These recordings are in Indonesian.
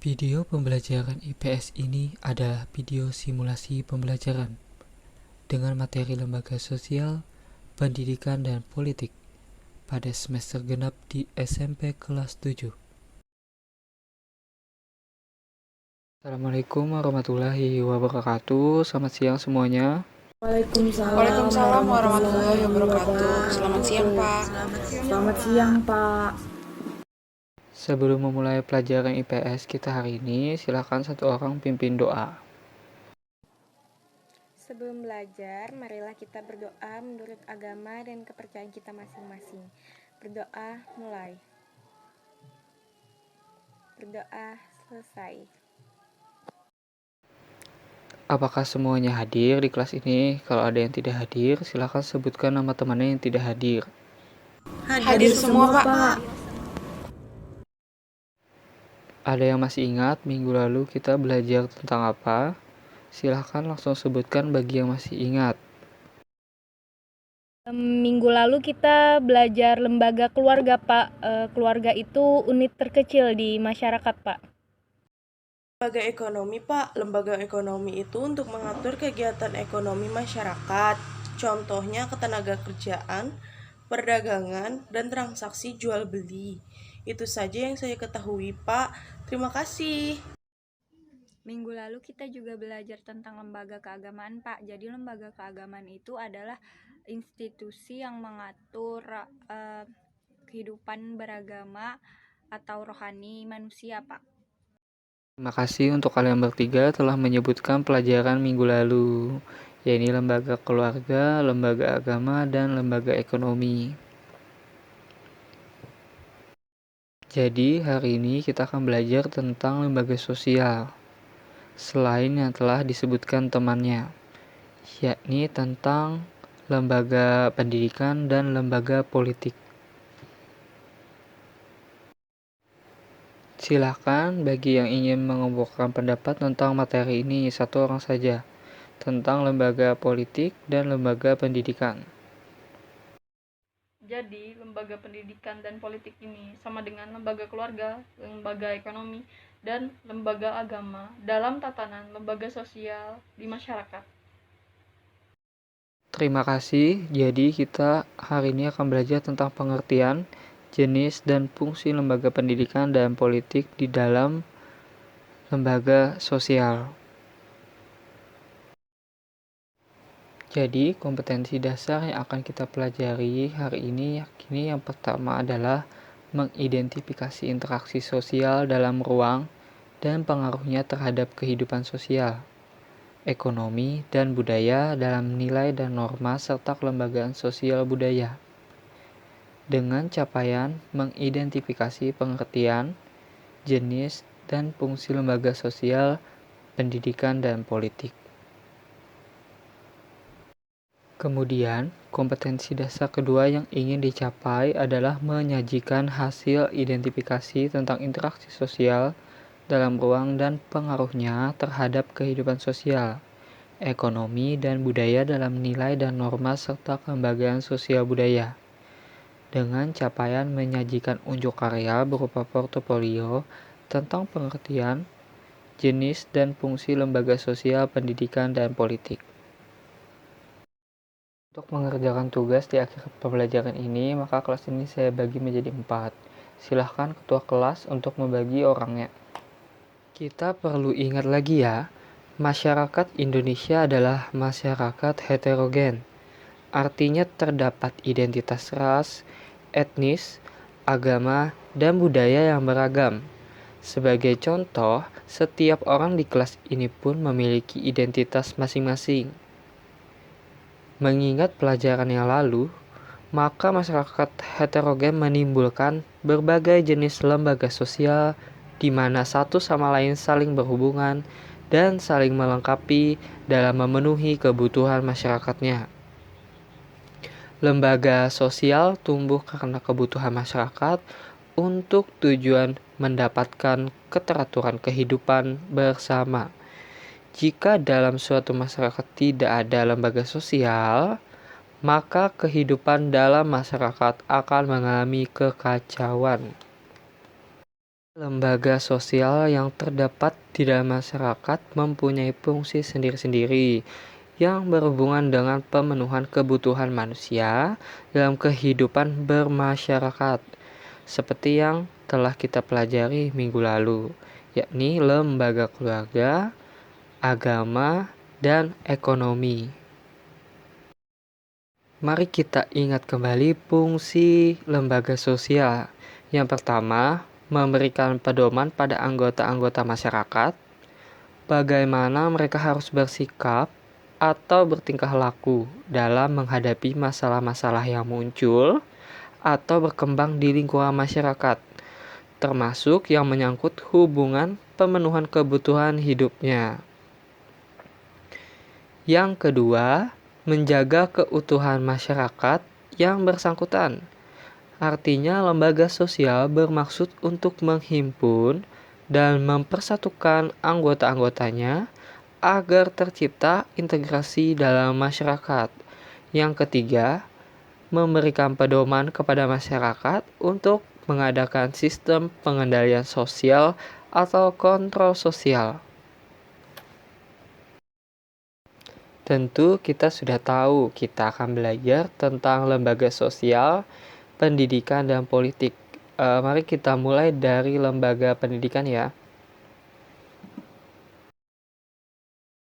Video pembelajaran IPS ini adalah video simulasi pembelajaran dengan materi lembaga sosial, pendidikan, dan politik pada semester genap di SMP kelas 7. Assalamualaikum warahmatullahi wabarakatuh. Selamat siang semuanya. Waalaikumsalam warahmatullahi wabarakatuh. Selamat siang, Pak. Selamat siang, Pak. Sebelum memulai pelajaran IPS kita hari ini, silakan satu orang pimpin doa. Sebelum belajar, marilah kita berdoa menurut agama dan kepercayaan kita masing-masing. Berdoa mulai. Berdoa selesai. Apakah semuanya hadir di kelas ini? Kalau ada yang tidak hadir, silakan sebutkan nama temannya yang tidak hadir. Hadir semua, Pak. Ada yang masih ingat minggu lalu kita belajar tentang apa? Silahkan langsung sebutkan bagi yang masih ingat. Minggu lalu kita belajar lembaga keluarga, Pak. Keluarga itu unit terkecil di masyarakat, Pak. Lembaga ekonomi, Pak. Lembaga ekonomi itu untuk mengatur kegiatan ekonomi masyarakat. Contohnya ketenaga kerjaan, perdagangan, dan transaksi jual beli. Itu saja yang saya ketahui, Pak. Terima kasih. Minggu lalu kita juga belajar tentang lembaga keagamaan, Pak. Jadi lembaga keagamaan itu adalah institusi yang mengatur kehidupan beragama atau rohani manusia, Pak. Terima kasih untuk kalian bertiga telah menyebutkan pelajaran minggu lalu, yaitu lembaga keluarga, lembaga agama, dan lembaga ekonomi. Jadi hari ini kita akan belajar tentang lembaga sosial, selain yang telah disebutkan temannya, yakni tentang lembaga pendidikan dan lembaga politik. Silakan bagi yang ingin mengemukakan pendapat tentang materi ini satu orang saja, tentang lembaga politik dan lembaga pendidikan. Jadi, lembaga pendidikan dan politik ini sama dengan lembaga keluarga, lembaga ekonomi, dan lembaga agama dalam tatanan lembaga sosial di masyarakat. Terima kasih. Jadi kita hari ini akan belajar tentang pengertian, jenis, dan fungsi lembaga pendidikan dan politik di dalam lembaga sosial. Jadi, kompetensi dasar yang akan kita pelajari hari ini yang pertama adalah mengidentifikasi interaksi sosial dalam ruang dan pengaruhnya terhadap kehidupan sosial, ekonomi, dan budaya dalam nilai dan norma serta kelembagaan sosial budaya. Dengan capaian mengidentifikasi pengertian, jenis, dan fungsi lembaga sosial, pendidikan, dan politik. Kemudian, kompetensi dasar kedua yang ingin dicapai adalah menyajikan hasil identifikasi tentang interaksi sosial dalam ruang dan pengaruhnya terhadap kehidupan sosial, ekonomi, dan budaya dalam nilai dan norma serta kelembagaan sosial budaya. Dengan capaian menyajikan unjuk karya berupa portofolio tentang pengertian, jenis, dan fungsi lembaga sosial, pendidikan, dan politik. Untuk mengerjakan tugas di akhir pembelajaran ini, maka kelas ini saya bagi menjadi 4. Silahkan ketua kelas untuk membagi orangnya. Kita perlu ingat lagi ya, masyarakat Indonesia adalah masyarakat heterogen. Artinya terdapat identitas ras, etnis, agama, dan budaya yang beragam. Sebagai contoh, setiap orang di kelas ini pun memiliki identitas masing-masing. Mengingat pelajaran yang lalu, maka masyarakat heterogen menimbulkan berbagai jenis lembaga sosial di mana satu sama lain saling berhubungan dan saling melengkapi dalam memenuhi kebutuhan masyarakatnya. Lembaga sosial tumbuh karena kebutuhan masyarakat untuk tujuan mendapatkan keteraturan kehidupan bersama. Jika dalam suatu masyarakat tidak ada lembaga sosial, maka kehidupan dalam masyarakat akan mengalami kekacauan. Lembaga sosial yang terdapat di dalam masyarakat mempunyai fungsi sendiri-sendiri yang berhubungan dengan pemenuhan kebutuhan manusia dalam kehidupan bermasyarakat, seperti yang telah kita pelajari minggu lalu, yakni lembaga keluarga, agama, dan ekonomi. Mari kita ingat kembali fungsi lembaga sosial. Yang pertama, memberikan pedoman pada anggota-anggota masyarakat, bagaimana mereka harus bersikap atau bertingkah laku dalam menghadapi masalah-masalah yang muncul atau berkembang di lingkungan masyarakat, termasuk yang menyangkut hubungan pemenuhan kebutuhan hidupnya. Yang kedua, menjaga keutuhan masyarakat yang bersangkutan. Artinya, lembaga sosial bermaksud untuk menghimpun dan mempersatukan anggota-anggotanya agar tercipta integrasi dalam masyarakat. Yang ketiga, memberikan pedoman kepada masyarakat untuk mengadakan sistem pengendalian sosial atau kontrol sosial. Tentu kita sudah tahu kita akan belajar tentang lembaga sosial, pendidikan, dan politik. Mari kita mulai dari lembaga pendidikan ya.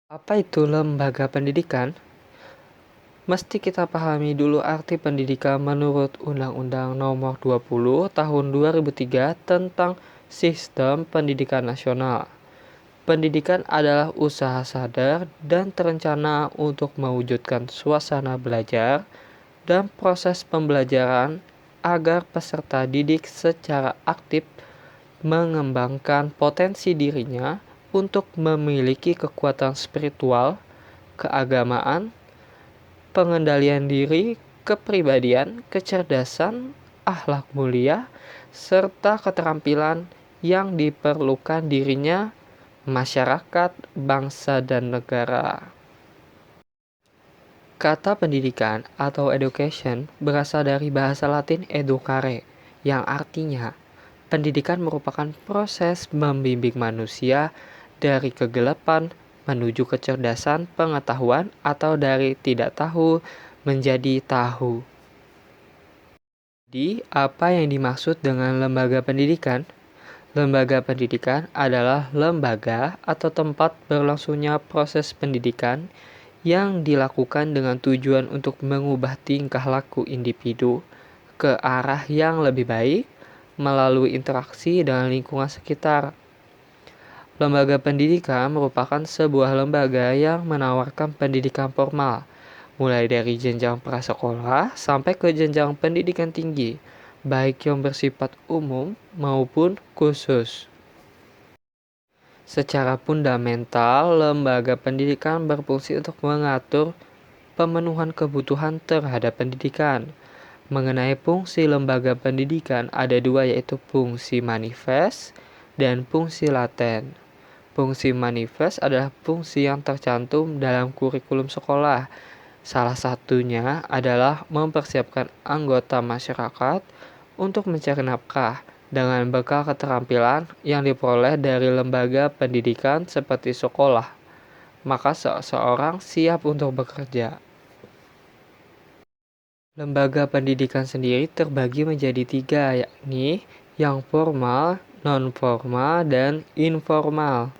Apa itu lembaga pendidikan? Mesti kita pahami dulu arti pendidikan menurut Undang-Undang Nomor 20 Tahun 2003 tentang Sistem Pendidikan Nasional. Pendidikan adalah usaha sadar dan terencana untuk mewujudkan suasana belajar dan proses pembelajaran agar peserta didik secara aktif mengembangkan potensi dirinya untuk memiliki kekuatan spiritual, keagamaan, pengendalian diri, kepribadian, kecerdasan, akhlak mulia, serta keterampilan yang diperlukan dirinya, masyarakat, bangsa, dan negara. Kata pendidikan atau education berasal dari bahasa Latin educare, yang artinya pendidikan merupakan proses membimbing manusia dari kegelapan menuju kecerdasan pengetahuan atau dari tidak tahu menjadi tahu. Jadi, apa yang dimaksud dengan lembaga pendidikan? Lembaga pendidikan adalah lembaga atau tempat berlangsungnya proses pendidikan yang dilakukan dengan tujuan untuk mengubah tingkah laku individu ke arah yang lebih baik melalui interaksi dengan lingkungan sekitar. Lembaga pendidikan merupakan sebuah lembaga yang menawarkan pendidikan formal, mulai dari jenjang prasekolah sampai ke jenjang pendidikan tinggi, baik yang bersifat umum maupun khusus. Secara fundamental, lembaga pendidikan berfungsi untuk mengatur pemenuhan kebutuhan terhadap pendidikan. Mengenai fungsi lembaga pendidikan ada dua, yaitu fungsi manifest dan fungsi laten. Fungsi manifest adalah fungsi yang tercantum dalam kurikulum sekolah. Salah satunya adalah mempersiapkan anggota masyarakat untuk mencari nafkah dengan bekal keterampilan yang diperoleh dari lembaga pendidikan seperti sekolah. Maka seseorang siap untuk bekerja. Lembaga pendidikan sendiri terbagi menjadi 3, yakni yang formal, non-formal, dan informal.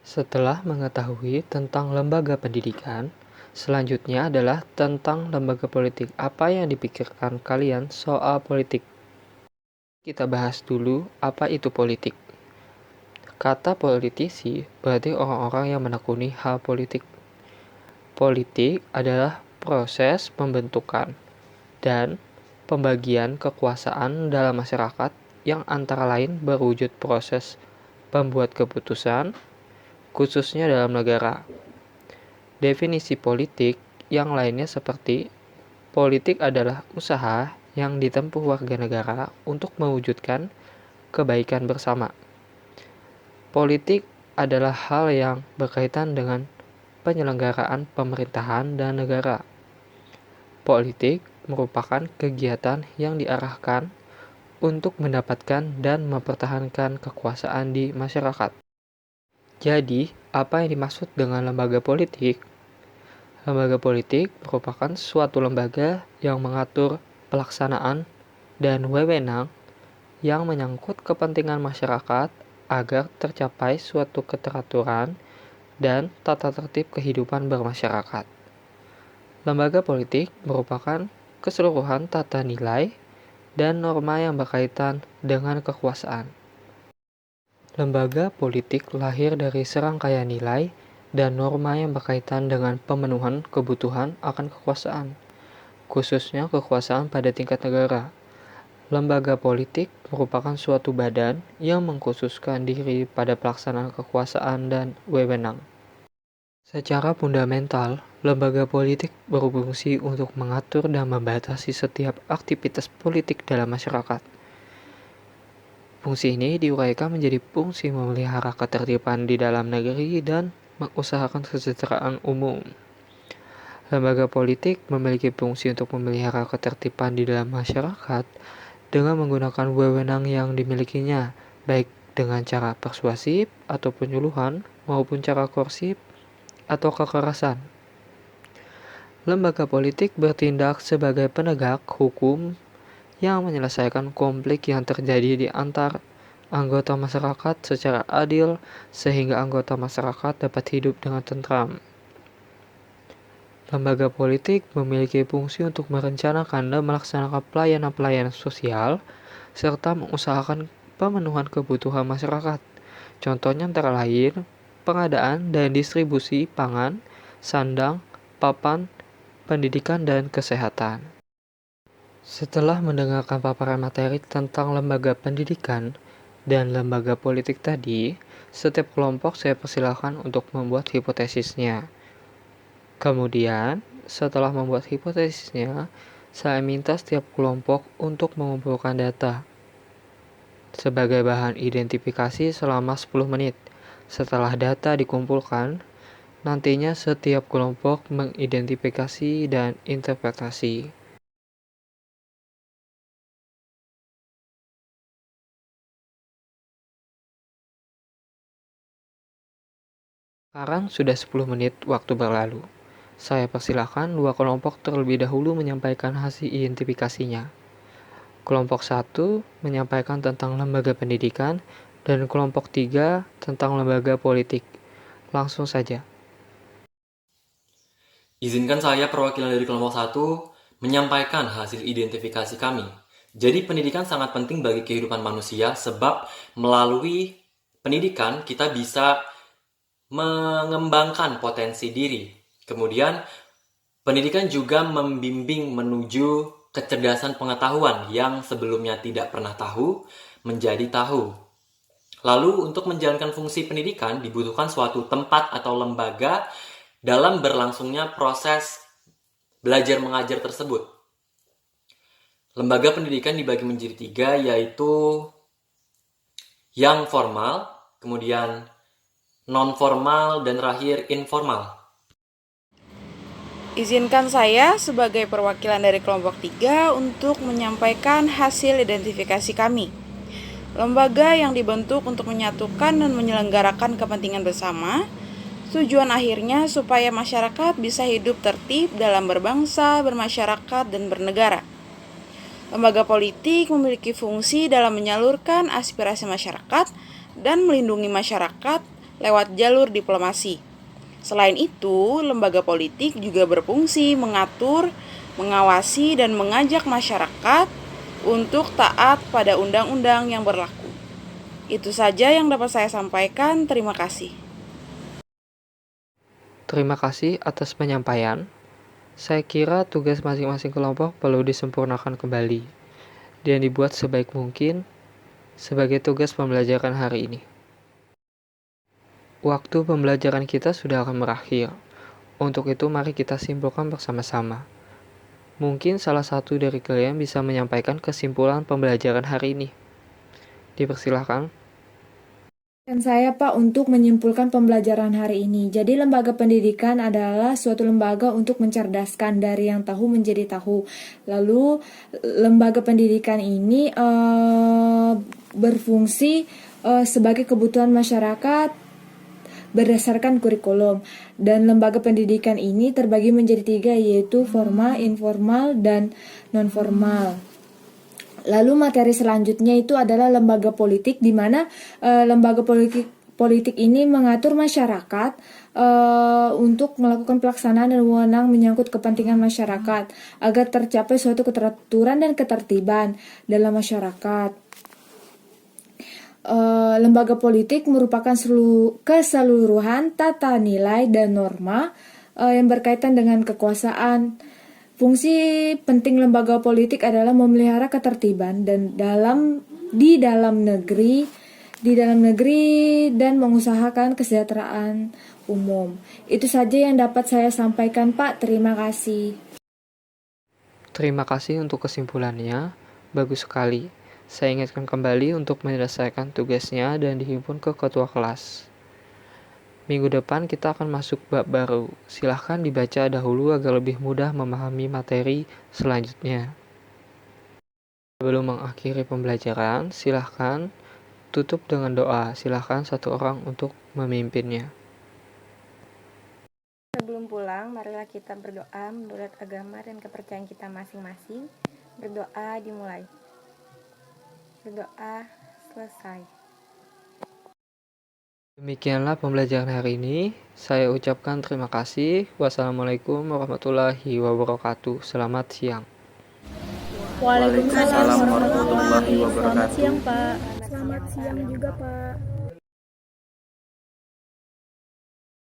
Setelah mengetahui tentang lembaga pendidikan, selanjutnya adalah tentang lembaga politik. Apa yang dipikirkan kalian soal politik? Kita bahas dulu apa itu politik. Kata politisi berarti orang-orang yang menekuni hal politik. Politik adalah proses pembentukan dan pembagian kekuasaan dalam masyarakat yang antara lain berwujud proses pembuat keputusan, khususnya dalam negara. Definisi politik yang lainnya seperti politik adalah usaha yang ditempuh warga negara untuk mewujudkan kebaikan bersama. Politik adalah hal yang berkaitan dengan penyelenggaraan pemerintahan dan negara. Politik merupakan kegiatan yang diarahkan untuk mendapatkan dan mempertahankan kekuasaan di masyarakat. Jadi, apa yang dimaksud dengan lembaga politik? Lembaga politik merupakan suatu lembaga yang mengatur pelaksanaan dan wewenang yang menyangkut kepentingan masyarakat agar tercapai suatu keteraturan dan tata tertib kehidupan bermasyarakat. Lembaga politik merupakan keseluruhan tata nilai dan norma yang berkaitan dengan kekuasaan. Lembaga politik lahir dari serangkaian nilai dan norma yang berkaitan dengan pemenuhan kebutuhan akan kekuasaan, khususnya kekuasaan pada tingkat negara. Lembaga politik merupakan suatu badan yang mengkhususkan diri pada pelaksanaan kekuasaan dan wewenang. Secara fundamental, lembaga politik berfungsi untuk mengatur dan membatasi setiap aktivitas politik dalam masyarakat. Fungsi ini diuraikan menjadi fungsi memelihara ketertiban di dalam negeri dan mengusahakan kesejahteraan umum. Lembaga politik memiliki fungsi untuk memelihara ketertiban di dalam masyarakat dengan menggunakan wewenang yang dimilikinya, baik dengan cara persuasif atau penyuluhan maupun cara koersif atau kekerasan. Lembaga politik bertindak sebagai penegak hukum yang menyelesaikan konflik yang terjadi di antar anggota masyarakat secara adil sehingga anggota masyarakat dapat hidup dengan tentram. Lembaga politik memiliki fungsi untuk merencanakan dan melaksanakan pelayanan-pelayanan sosial serta mengusahakan pemenuhan kebutuhan masyarakat. Contohnya antara lain pengadaan dan distribusi pangan, sandang, papan, pendidikan, dan kesehatan. Setelah mendengarkan paparan materi tentang lembaga pendidikan dan lembaga politik tadi, setiap kelompok saya persilakan untuk membuat hipotesisnya. Kemudian, setelah membuat hipotesisnya, saya minta setiap kelompok untuk mengumpulkan data sebagai bahan identifikasi selama 10 menit. Setelah data dikumpulkan, nantinya setiap kelompok mengidentifikasi dan interpretasi. Sekarang sudah 10 menit waktu berlalu. Saya persilakan dua kelompok terlebih dahulu menyampaikan hasil identifikasinya. Kelompok 1 menyampaikan tentang lembaga pendidikan dan kelompok 3 tentang lembaga politik. Langsung saja. Izinkan saya perwakilan dari kelompok 1 menyampaikan hasil identifikasi kami. Jadi pendidikan sangat penting bagi kehidupan manusia sebab melalui pendidikan kita bisa mengembangkan potensi diri. Kemudian pendidikan juga membimbing menuju kecerdasan pengetahuan yang sebelumnya tidak pernah tahu menjadi tahu. Lalu untuk menjalankan fungsi pendidikan dibutuhkan suatu tempat atau lembaga dalam berlangsungnya proses belajar mengajar tersebut. Lembaga pendidikan dibagi menjadi 3, yaitu yang formal, kemudian non-formal, dan terakhir informal. Izinkan saya sebagai perwakilan dari kelompok 3 untuk menyampaikan hasil identifikasi kami. Lembaga yang dibentuk untuk menyatukan dan menyelenggarakan kepentingan bersama, tujuan akhirnya supaya masyarakat bisa hidup tertib dalam berbangsa, bermasyarakat, dan bernegara. Lembaga politik memiliki fungsi dalam menyalurkan aspirasi masyarakat dan melindungi masyarakat lewat jalur diplomasi. Selain itu, lembaga politik juga berfungsi mengatur, mengawasi, dan mengajak masyarakat untuk taat pada undang-undang yang berlaku. Itu saja yang dapat saya sampaikan. Terima kasih. Terima kasih atas penyampaian. Saya kira tugas masing-masing kelompok perlu disempurnakan kembali dan dibuat sebaik mungkin sebagai tugas pembelajaran hari ini. Waktu pembelajaran kita sudah akan berakhir. Untuk itu mari kita simpulkan bersama-sama. Mungkin salah satu dari kalian bisa menyampaikan kesimpulan pembelajaran hari ini. Dipersilahkan. Dan saya Pak untuk menyimpulkan pembelajaran hari ini. Jadi lembaga pendidikan adalah suatu lembaga untuk mencerdaskan dari yang tahu menjadi tahu. Lalu lembaga pendidikan ini berfungsi sebagai kebutuhan masyarakat berdasarkan kurikulum. Dan lembaga pendidikan ini terbagi menjadi 3 yaitu formal, informal, dan non-formal. Lalu materi selanjutnya itu adalah lembaga politik, di mana lembaga politik ini mengatur masyarakat untuk melakukan pelaksanaan dan wewenang menyangkut kepentingan masyarakat agar tercapai suatu keteraturan dan ketertiban dalam masyarakat. Lembaga politik merupakan keseluruhan tata nilai dan norma yang berkaitan dengan kekuasaan. Fungsi penting lembaga politik adalah memelihara ketertiban dan di dalam negeri dan mengusahakan kesejahteraan umum. Itu saja yang dapat saya sampaikan, Pak. Terima kasih. Terima kasih untuk kesimpulannya. Bagus sekali. Saya ingatkan kembali untuk menyelesaikan tugasnya dan dihimpun ke ketua kelas. Minggu depan kita akan masuk bab baru. Silahkan dibaca dahulu agar lebih mudah memahami materi selanjutnya. Sebelum mengakhiri pembelajaran, silahkan tutup dengan doa. Silahkan satu orang untuk memimpinnya. Sebelum pulang, marilah kita berdoa menurut agama dan kepercayaan kita masing-masing. Berdoa dimulai. Berdoa selesai. Demikianlah pembelajaran hari ini. Saya ucapkan terima kasih. Wassalamualaikum warahmatullahi wabarakatuh. Selamat siang. Waalaikumsalam warahmatullahi wabarakatuh. Selamat siang, Pak. Selamat siang juga, Pak.